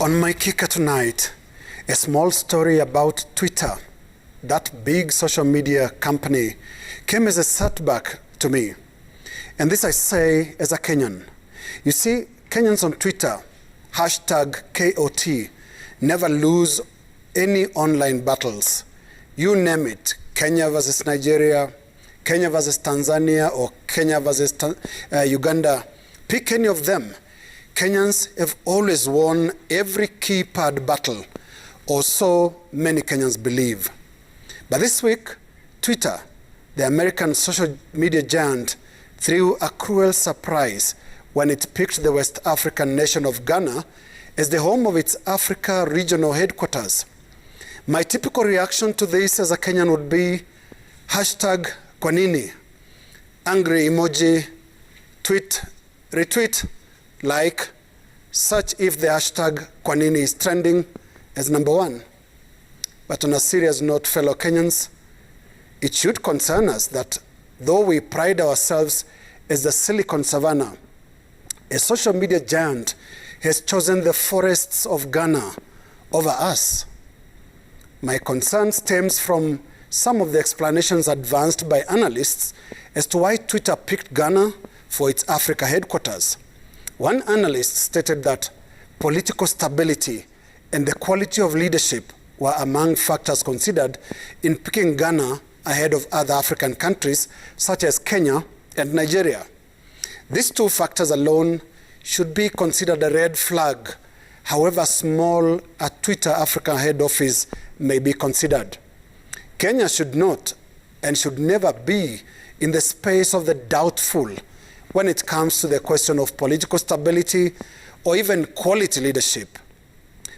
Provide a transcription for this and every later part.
On my kicker tonight, a small story about Twitter. That big social media company came as a setback to me. And this I say as a Kenyan. You see, Kenyans on Twitter, #KOT, never lose any online battles. You name it, Kenya versus Nigeria, Kenya versus Tanzania, or Kenya versus Uganda. Pick any of them. Kenyans have always won every keypad battle, or so many Kenyans believe. But this week, Twitter, the American social media giant, threw a cruel surprise when it picked the West African nation of Ghana as the home of its Africa regional headquarters. My typical reaction to this as a Kenyan would be #Kwanini, angry emoji, tweet, retweet, like, such if the #Kwanini is trending as #1. But on a serious note, fellow Kenyans, it should concern us that though we pride ourselves as the Silicon Savannah, a social media giant has chosen the forests of Ghana over us. My concern stems from some of the explanations advanced by analysts as to why Twitter picked Ghana for its Africa headquarters. One analyst stated that political stability and the quality of leadership were among factors considered in picking Ghana ahead of other African countries such as Kenya and Nigeria. These two factors alone should be considered a red flag, however small a Twitter Africa head office may be considered. Kenya should not and should never be in the space of the doubtful when it comes to the question of political stability or even quality leadership.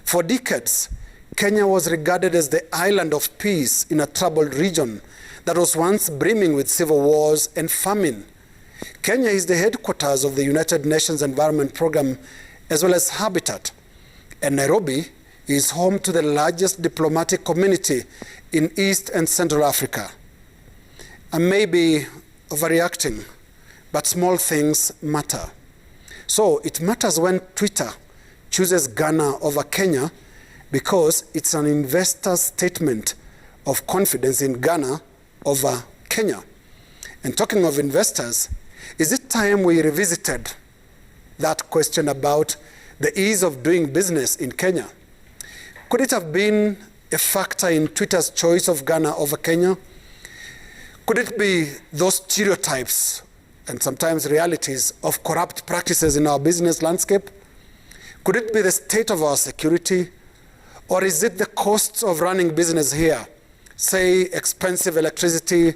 For decades, Kenya was regarded as the island of peace in a troubled region that was once brimming with civil wars and famine. Kenya is the headquarters of the United Nations Environment Programme as well as Habitat, and Nairobi is home to the largest diplomatic community in East and Central Africa. I may be overreacting, but small things matter. So it matters when Twitter chooses Ghana over Kenya because it's an investor's statement of confidence in Ghana over Kenya. And talking of investors, is it time we revisited that question about the ease of doing business in Kenya? Could it have been a factor in Twitter's choice of Ghana over Kenya? Could it be those stereotypes and sometimes realities of corrupt practices in our business landscape? Could it be the state of our security? Or is it the costs of running business here, say expensive electricity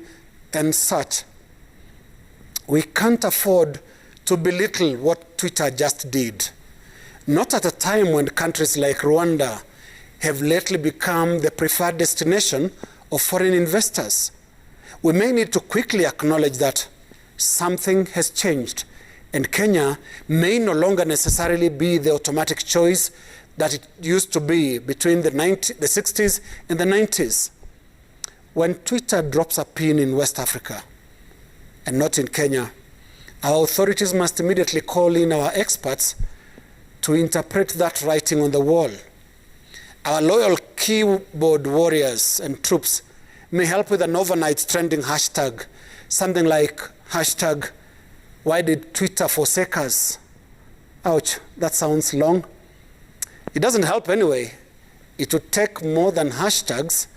and such? We can't afford to belittle what Twitter just did. Not at a time when countries like Rwanda have lately become the preferred destination of foreign investors. We may need to quickly acknowledge that something has changed, and Kenya may no longer necessarily be the automatic choice that it used to be between the 60s and the 90s. When Twitter drops a pin in West Africa and not in Kenya, our authorities must immediately call in our experts to interpret that writing on the wall. Our loyal keyboard warriors and troops may help with an overnight trending hashtag, something like #Why did Twitter forsake us? Ouch, that sounds long. It doesn't help anyway. It would take more than hashtags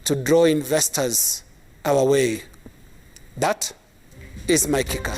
to draw investors our way. That is my kicker.